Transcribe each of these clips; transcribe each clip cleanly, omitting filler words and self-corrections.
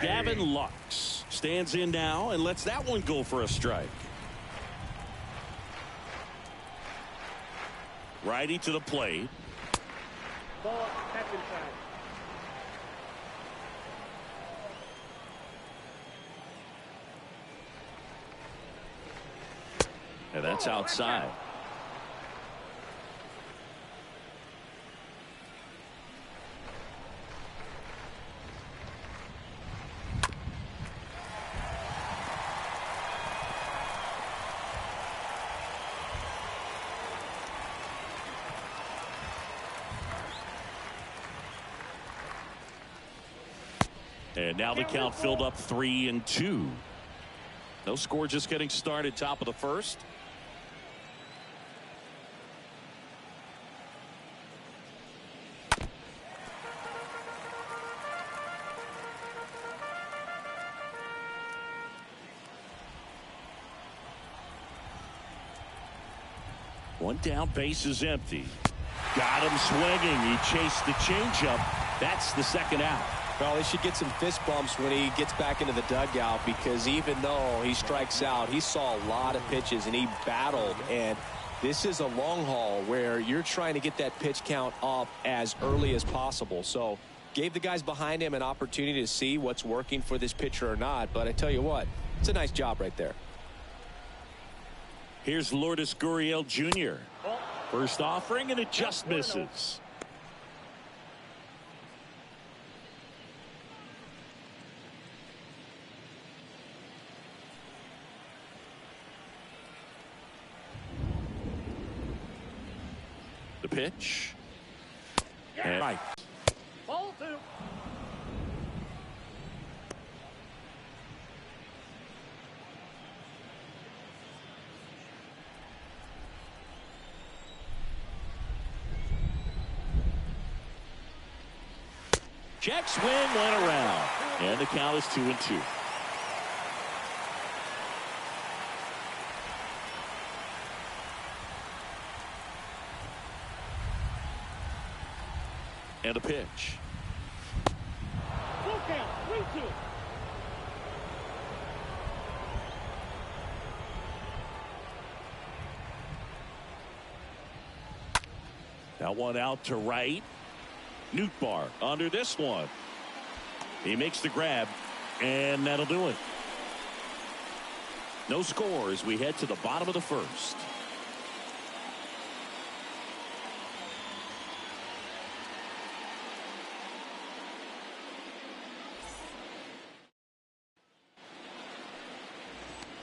Gavin Lux stands in now and lets that one go for a strike. Righty to the plate. Ball second side. And that's outside. And now the count filled up 3-2. No score, just getting started, top of the first. One down, base is empty. Got him swinging. He chased the changeup. That's the second out. Well, he should get some fist bumps when he gets back into the dugout, because even though he strikes out, he saw a lot of pitches and he battled. And this is a long haul where you're trying to get that pitch count up as early as possible. So gave the guys behind him an opportunity to see what's working for this pitcher or not. But I tell you what, it's a nice job right there. Here's Lourdes Gurriel Jr. First offering, and it just misses. The pitch. And right. Ball two. Check swing went around, and the count is 2-2. And a pitch. Full count, 3-2. That one out to right. Nootbaar under this one. He makes the grab, and that'll do it. No score as we head to the bottom of the first.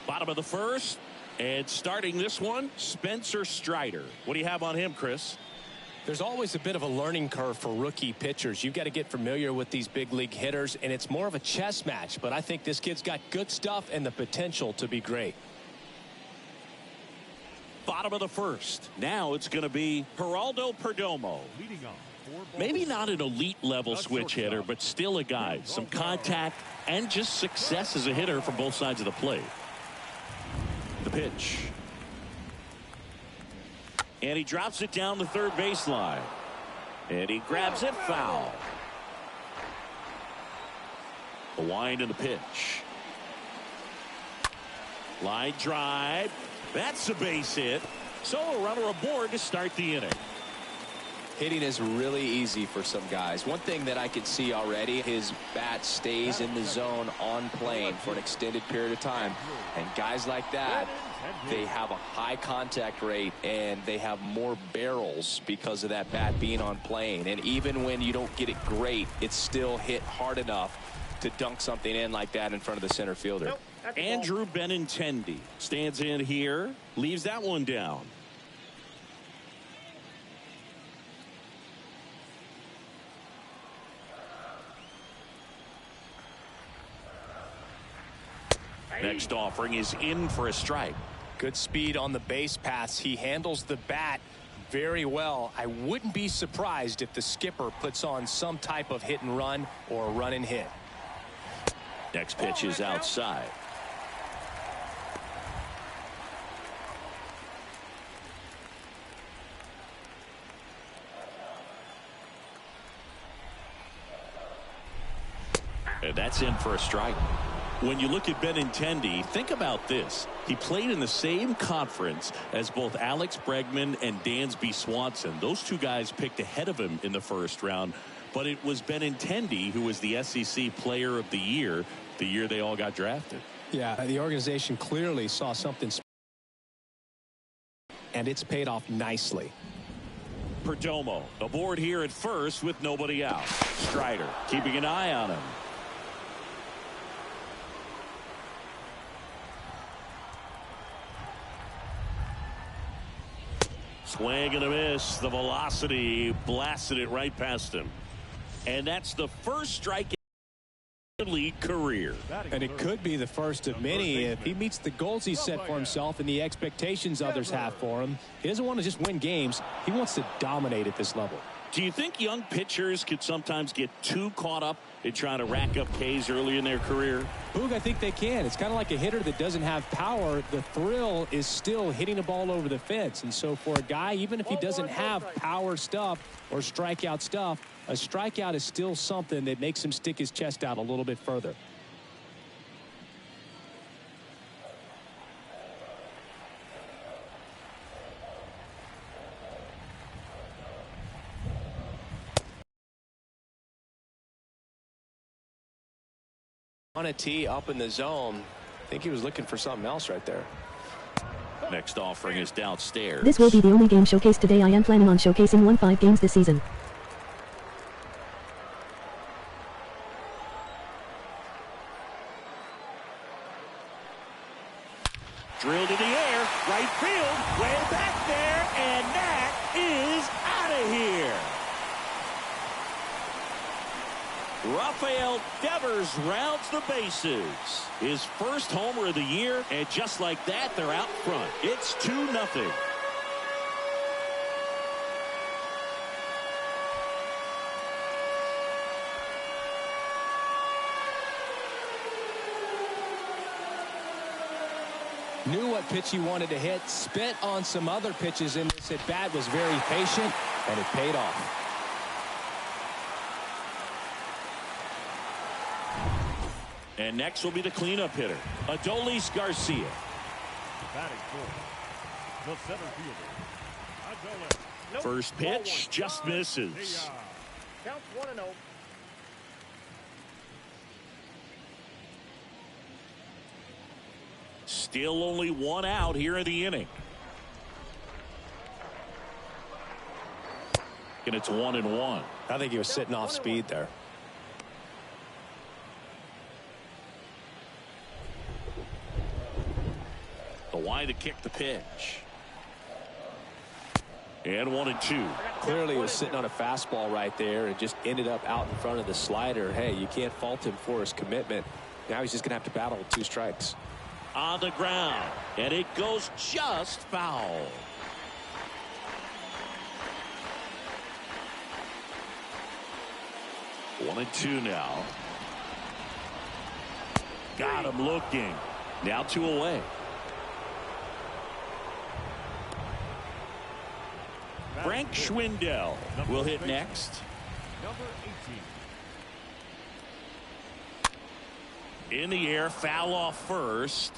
Bottom of the first, and starting this one, Spencer Strider. What do you have on him, Chris? There's always a bit of a learning curve for rookie pitchers. You've got to get familiar with these big league hitters, and it's more of a chess match. But I think this kid's got good stuff and the potential to be great. Bottom of the first. Now it's going to be Geraldo Perdomo. Maybe not an elite level switch hitter, but still a guy. Some contact and just success as a hitter from both sides of the plate. The pitch. And he drops it down the third baseline. And he grabs it foul. The wind and the pitch. Line drive. That's a base hit. So a runner aboard to start the inning. Hitting is really easy for some guys. One thing that I can see already, his bat stays in the zone on plane for an extended period of time. And guys like that, they have a high contact rate and they have more barrels because of that bat being on plane. And even when you don't get it great, it's still hit hard enough to dunk something in like that in front of the center fielder. Andrew Benintendi stands in here, leaves that one down. Next offering is in for a strike. Good speed on the base paths. He handles the bat very well. I wouldn't be surprised if the skipper puts on some type of hit and run or run and hit. Next pitch is outside. And that's in for a strike. When you look at Benintendi, think about this. He played in the same conference as both Alex Bregman and Dansby Swanson. Those two guys picked ahead of him in the first round. But it was Benintendi who was the SEC Player of the Year they all got drafted. Yeah, the organization clearly saw something, and it's paid off nicely. Perdomo aboard here at first with nobody out. Strider keeping an eye on him. Swing and a miss. The velocity blasted it right past him. And that's the first strike in the league career. And it could be the first of many if he meets the goals he set for himself and the expectations others have for him. He doesn't want to just win games. He wants to dominate at this level. Do you think young pitchers could sometimes get too caught up in trying to rack up Ks early in their career? Boog, I think they can. It's kind of like a hitter that doesn't have power. The thrill is still hitting the ball over the fence. And so for a guy, even if he doesn't have power stuff or strikeout stuff, a strikeout is still something that makes him stick his chest out a little bit further. On a tee up in the zone. I think he was looking for something else right there. Next offering is downstairs. This will be the only game showcased today. I am planning on showcasing 5 games this season. Drilled in the air, right field, way back there, and that is out of here. Rafael Devers rounds the bases. His first homer of the year, and just like that, they're out front. It's 2-0. Knew what pitch he wanted to hit, spit on some other pitches in this at bat, was very patient, and it paid off. And next will be the cleanup hitter, Adolis Garcia. Batting fourth, the center fielder, Adolis. First pitch just misses. Counts 1-0. Still only one out here in the inning. And it's 1-1. I think he was sitting off speed there. The wide to kick the pitch. And 1-2. Clearly he was sitting on a fastball right there and just ended up out in front of the slider. Hey, you can't fault him for his commitment. Now he's just going to have to battle with 2 strikes. On the ground. And it goes just foul. One and two now. Got him looking. Now 2 away. Frank Schwindel will hit next. Number 18. In the air, foul off first.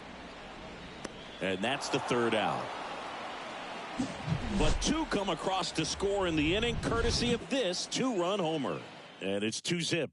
And that's the 3rd out. But 2 come across to score in the inning, courtesy of this 2-run homer. And it's 2-zip.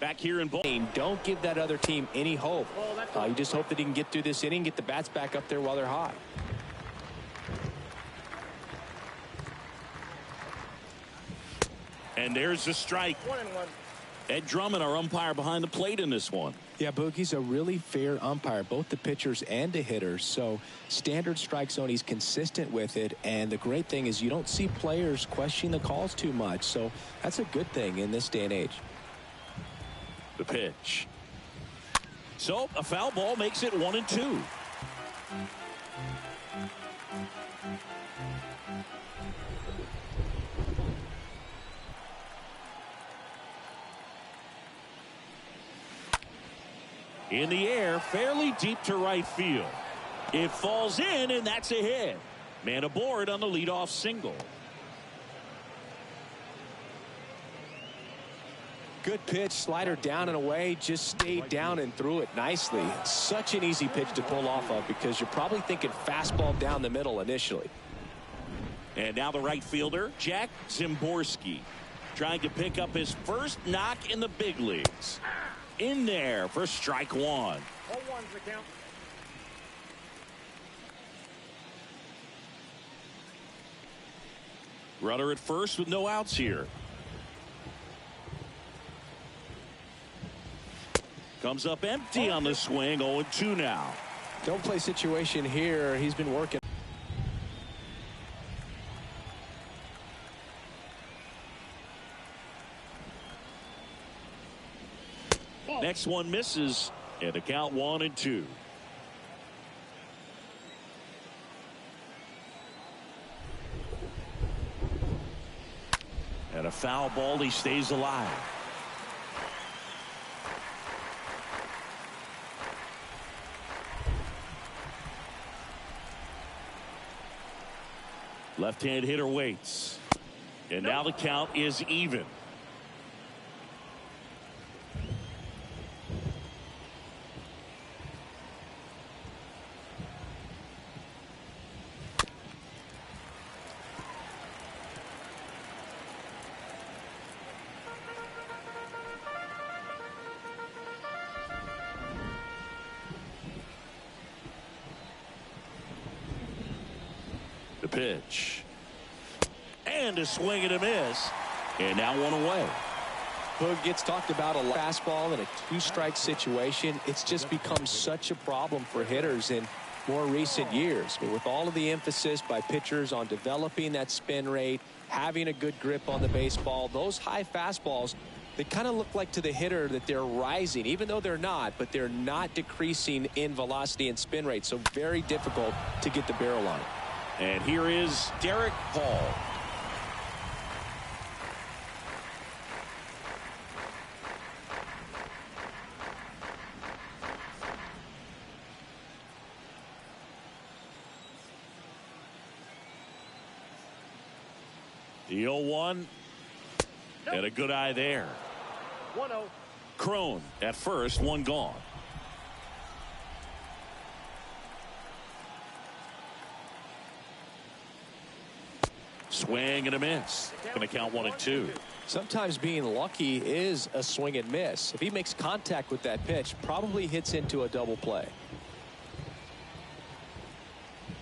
Back here in Baltimore. Don't give that other team any hope. You just hope that he can get through this inning, get the bats back up there while they're hot. And there's the strike. 1-1. Ed Drummond, our umpire behind the plate in this one. Yeah, Boog, he's a really fair umpire, both the pitchers and the hitters. So standard strike zone, he's consistent with it. And the great thing is you don't see players questioning the calls too much. So that's a good thing in this day and age. The pitch. So a foul ball makes it 1-2. In the air, fairly deep to right field. It falls in, and that's a hit. Man aboard on the leadoff single. Good pitch, slider down and away, just stayed down and threw it nicely. Such an easy pitch to pull off of because you're probably thinking fastball down the middle initially. And now the right fielder, Jack Zimborski, trying to pick up his first knock in the big leagues. In there for strike one. 0-1's the count. Runner at first with no outs here. Comes up empty on the swing. 0-2 now. Don't play situation here. He's been working. Next one misses, and the count 1-2. And a foul ball. He stays alive. Left-hand hitter waits. And now the count is even. The pitch. And a swing and a miss. And now one away. Boog gets talked about a fastball in a two-strike situation. It's just become such a problem for hitters in more recent years. But with all of the emphasis by pitchers on developing that spin rate, having a good grip on the baseball, those high fastballs, they kind of look like to the hitter that they're rising, even though they're not, but they're not decreasing in velocity and spin rate. So very difficult to get the barrel on it. And here is Derek Paul. The 0-1. And a good eye there. 1-0. Crone at first, one gone. Swing and a miss. Going to count 1-2. Sometimes being lucky is a swing and miss. If he makes contact with that pitch, probably hits into a double play.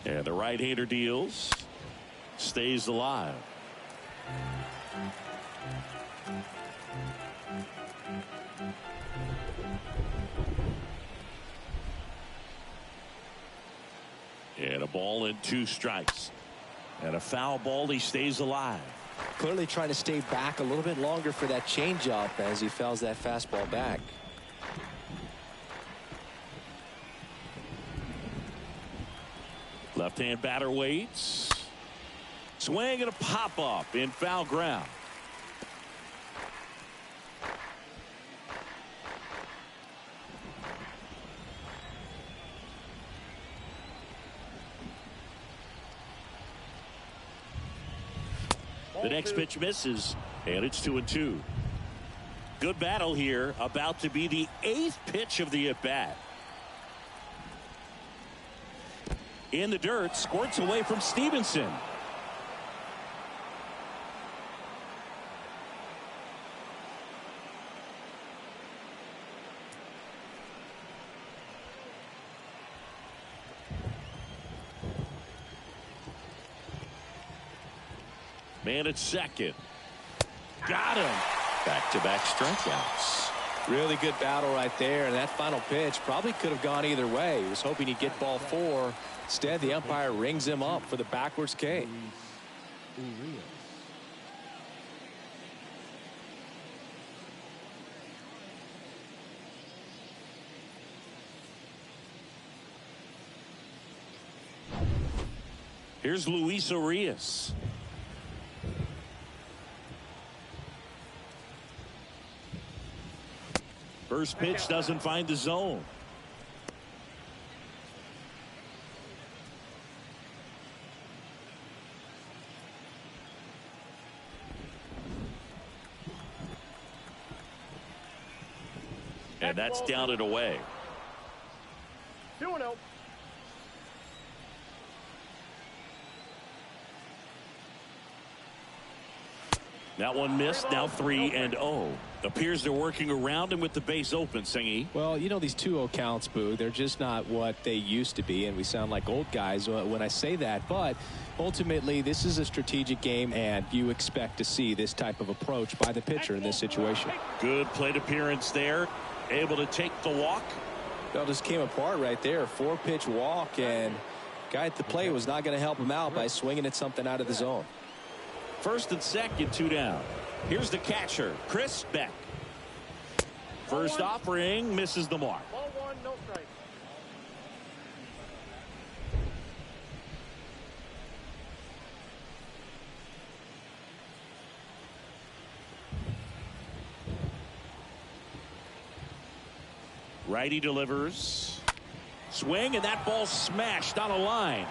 And the right-hander deals. Stays alive. And a ball and 2 strikes. And a foul ball. He stays alive. Clearly trying to stay back a little bit longer for that changeup as he fouls that fastball back. Left-hand batter waits. Swing and a pop-up in foul ground. The next pitch misses, and it's 2-2. Good battle here, about to be the 8th pitch of the at-bat. In the dirt, squirts away from Stevenson. Man at second. Got him. Back-to-back strikeouts. Really good battle right there, and that final pitch probably could have gone either way. He was hoping he'd get ball 4. Instead, the umpire rings him up for the backwards K. Here's Luis Urias. First pitch doesn't find the zone. And that's down and away. 2-0. That one missed. Now 3-0. Appears they're working around him with the base open, Singy. Well, you know, these 2-0 counts, Boo, they're just not what they used to be, and we sound like old guys when I say that. But ultimately, this is a strategic game, and you expect to see this type of approach by the pitcher in this situation. Good plate appearance there. Able to take the walk. Well, just came apart right there. 4-pitch walk, and guy at the plate was not going to help him out by swinging at something out of the zone. First and second, 2 down. Here's the catcher, Chris Beck. First offering misses the mark. Ball 1, no strike. Righty delivers. Swing, and that ball smashed on a line.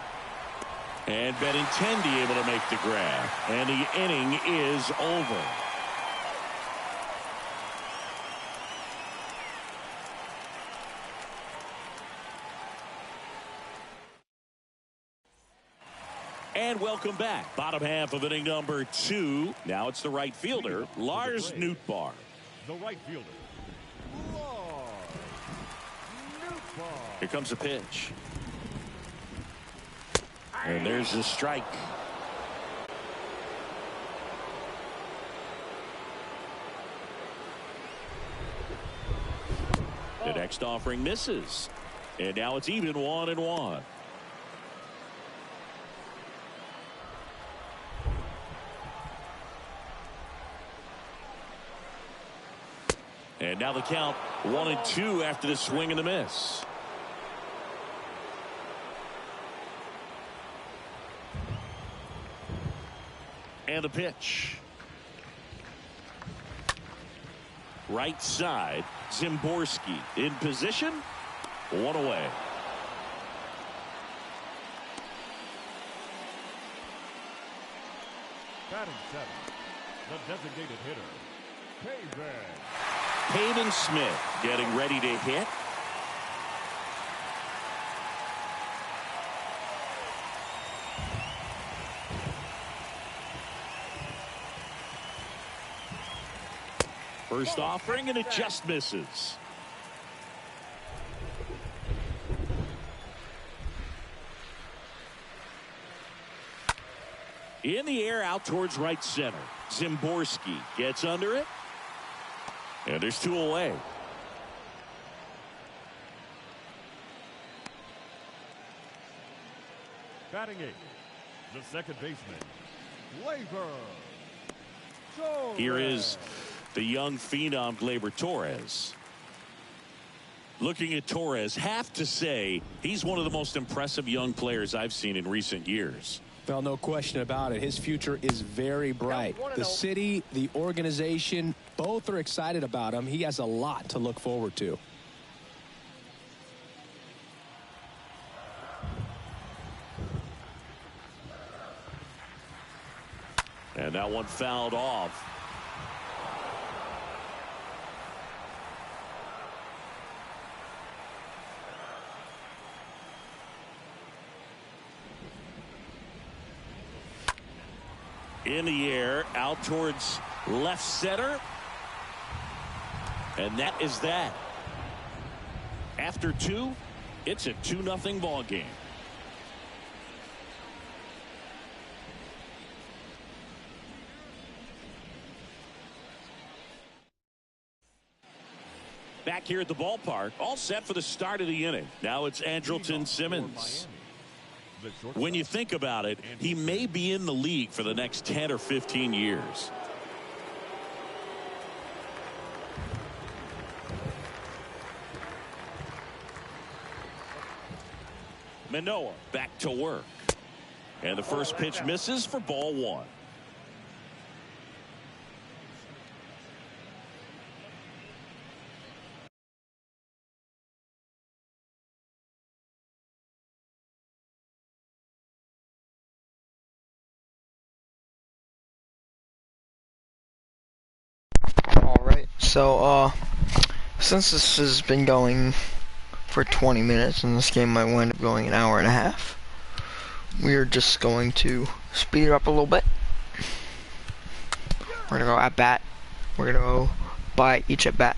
And Benintendi able to make the grab. And the inning is over. And welcome back. Bottom half of inning number 2. Now it's the right fielder, Lars Nootbaar. The right fielder, Lars Nootbaar. Here comes a pitch. And there's the strike. The next offering misses. And now it's even 1-1. And now the count 1-2 after the swing and the miss. And the pitch. Right side, Zimborski in position. 1 away. Batting 7, the designated hitter, Peyton Smith getting ready to hit. First offering, and it just misses. In the air, out towards right center. Zimborski gets under it. And there's 2 away. batting 8, the second baseman, Here is the young phenom Gleyber Torres. Looking at Torres, have to say he's one of the most impressive young players I've seen in recent years. Well, no question about it. His future is very bright. The city, the organization, both are excited about him. He has a lot to look forward to. And that one fouled off. In the air, out towards left center. And that is that. After 2, it's a 2-0 ball game. Back here at the ballpark, all set for the start of the inning. Now it's Andrelton Simmons. When you think about it, he may be in the league for the next 10 or 15 years. Manoah back to work. And the first pitch misses for ball 1. Alright, so, since this has been going for 20 minutes and this game might wind up going an hour and a half, we're just going to speed it up a little bit. We're gonna go at bat. We're gonna go by each at bat.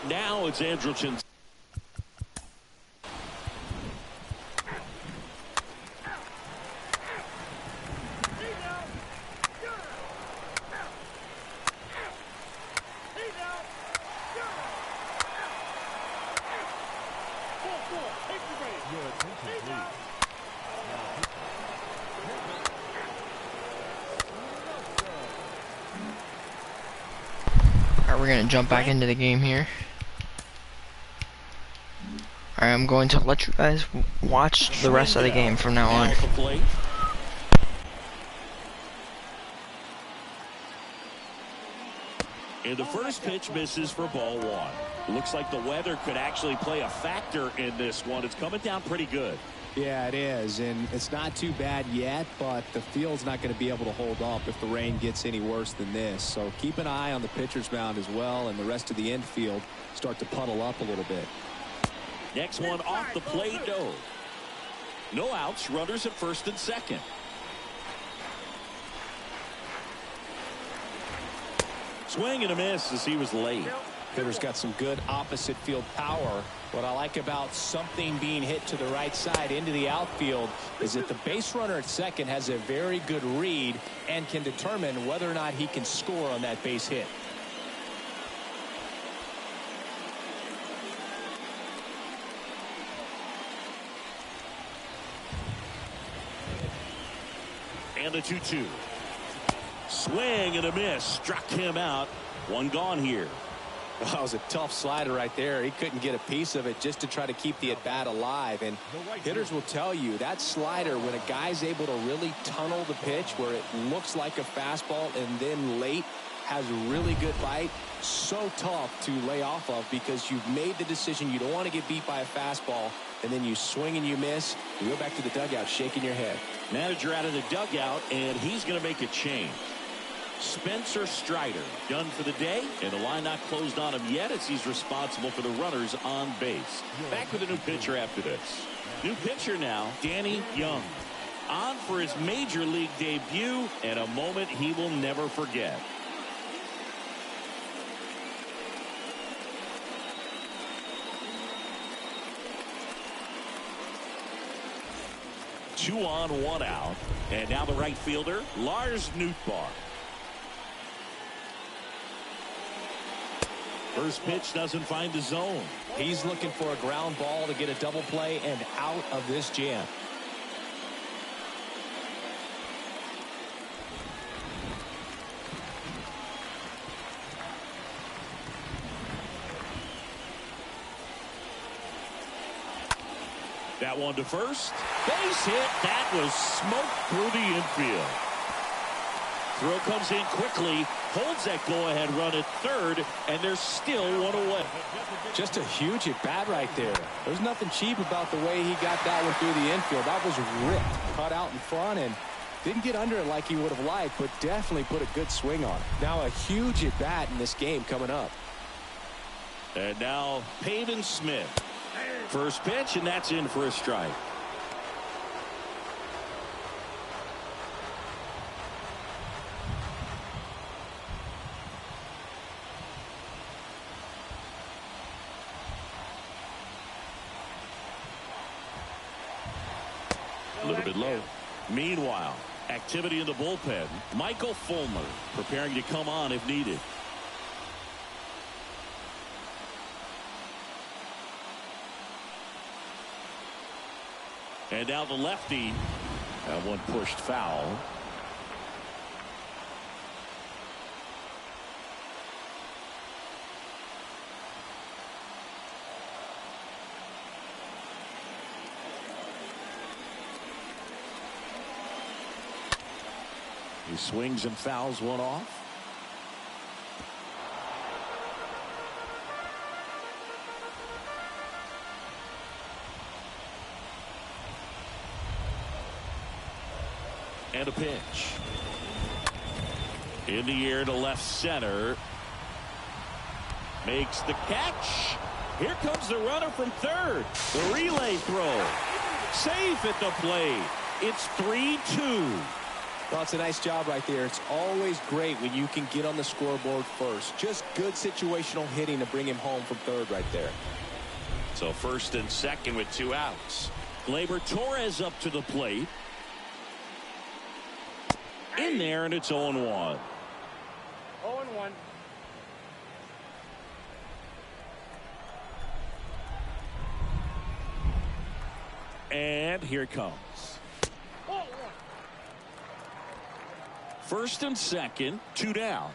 Now it's Andrelton. Alright, we're gonna jump back into the game here. Alright, I'm going to let you guys watch the rest of the game from now on. And the first pitch misses for ball one. Looks like the weather could actually play a factor in this one. It's coming down pretty good. Yeah, it is, and it's not too bad yet, but the field's not going to be able to hold up if the rain gets any worse than this. So keep an eye on the pitcher's mound as well, and the rest of the infield start to puddle up a little bit. Next one off the plate, no. No outs, runners at first and second. Swing and a miss as he was late. Hitter's got some good opposite field power. What I like about something being hit to the right side into the outfield is that the base runner at second has a very good read and can determine whether or not he can score on that base hit. And a 2-2. Swing and a miss. Struck him out. One gone here. Well, that was a tough slider right there. He couldn't get a piece of it just to try to keep the at-bat alive. And hitters will tell you that slider, when a guy's able to really tunnel the pitch where it looks like a fastball and then late has a really good bite, so tough to lay off of because you've made the decision you don't want to get beat by a fastball, and then you swing and you miss. You go back to the dugout shaking your head. Manager out of the dugout, and he's going to make a change. Spencer Strider done for the day, and the line not closed on him yet as he's responsible for the runners on base. Back with a new pitcher after this. New pitcher now, Danny Young. On for his major league debut, and a moment he will never forget. Two on, one out. And now the right fielder, Lars Nootbaar. First pitch doesn't find the zone. He's looking for a ground ball to get a double play and out of this jam. That one to first. Base hit. That was smoked through the infield. Throw comes in quickly, holds that go-ahead run at third, and there's still one away. Just a huge at-bat right there. There's nothing cheap about the way he got that one through the infield. That was ripped, cut out in front, and didn't get under it like he would have liked, but definitely put a good swing on it. Now a huge at-bat in this game coming up. And now Pavin Smith. First pitch, and that's in for a strike. A little bit low. Meanwhile, activity in the bullpen. Michael Fulmer preparing to come on if needed. And now the lefty. That one pushed foul. He swings and fouls one off. And a pitch. In the air to left center. Makes the catch. Here comes the runner from third. The relay throw. Safe at the plate. It's 3-2. Well, it's a nice job right there. It's always great when you can get on the scoreboard first. Just good situational hitting to bring him home from third right there. So first and second with 2 outs. Gleyber Torres up to the plate. In there, and it's 0-1. 0-1. And here it comes. First and second, 2 down.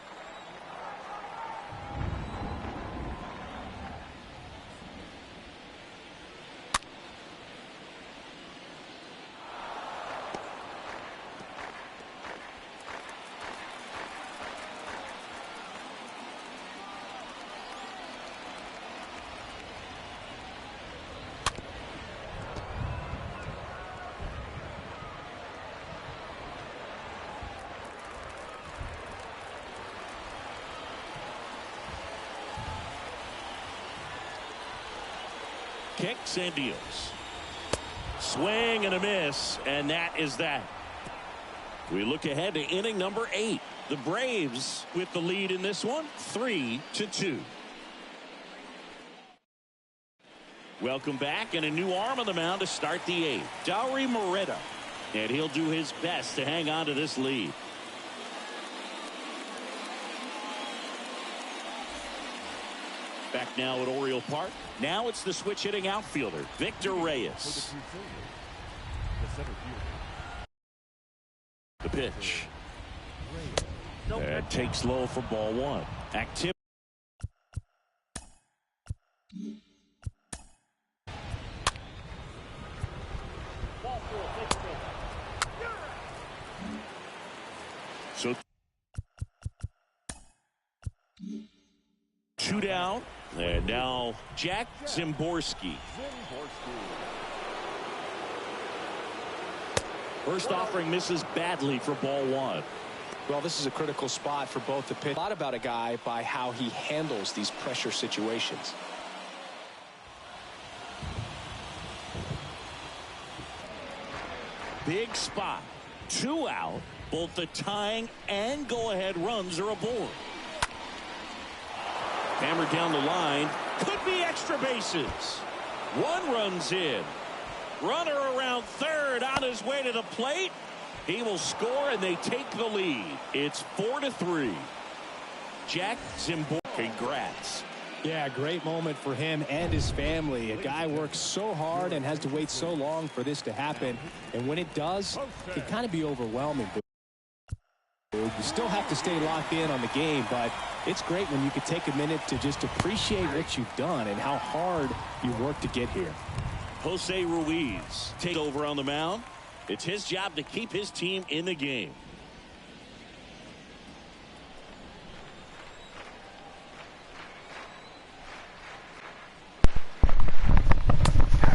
Kicks and deals. Swing and a miss, and that is that. We look ahead to inning number 8. The Braves with the lead in this one, 3-2. Welcome back, and a new arm on the mound to start the 8th. Dauri Moreta, and he'll do his best to hang on to this lead. Back now at Oriole Park. Now it's the switch hitting outfielder, Victor Reyes. The pitch. And takes low for ball 1. Activity. So 2 down. And now Jack Zimborski. First offering misses badly for ball 1. Well, this is a critical spot for both the pitch. A lot about a guy by how he handles these pressure situations. Big spot. 2 out. Both the tying and go-ahead runs are aboard. Hammered down the line. Could be extra bases. 1 run's in. Runner around third on his way to the plate. He will score, and they take the lead. It's 4-3. Jack Zimborski. Congrats. Yeah, great moment for him and his family. A guy works so hard and has to wait so long for this to happen. And when it does, it can kind of be overwhelming. You still have to stay locked in on the game, but it's great when you can take a minute to just appreciate what you've done and how hard you worked to get here. Jose Ruiz take over on the mound. It's his job to keep his team in the game.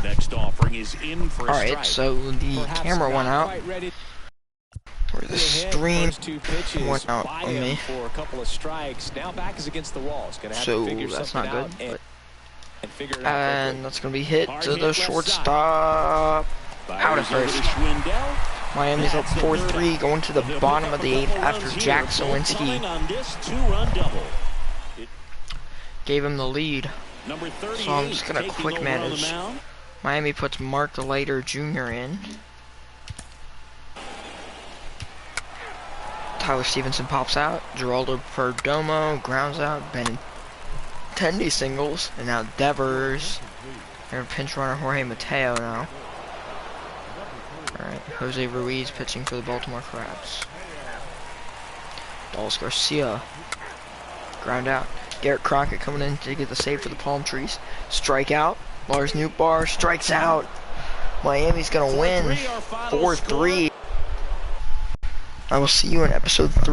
Next offering is in for a strike. Alright, so the camera went out. Or the stream went out on me. For a couple of strikes. Now back is against the wall. It's gonna have So to figure that's not something good. out and figure it out. And that's going to be hit to the shortstop. Out of first. Miami's up 4-3, going to the bottom of the 8th after Jack Sawinski gave him the lead. So I'm just going to quick manage. Miami puts Mark Leiter Jr. in. Tyler Stevenson pops out. Geraldo Perdomo grounds out. Benintendi singles. And now Devers. Their pinch runner Jorge Mateo now. Alright, Jose Ruiz pitching for the Baltimore Crabs. Dallas Garcia. Ground out. Garrett Crockett coming in to get the save for the Palm Trees. Strikeout. Lars Nootbaar strikes out. Miami's gonna win 4-3. I will see you in episode 3.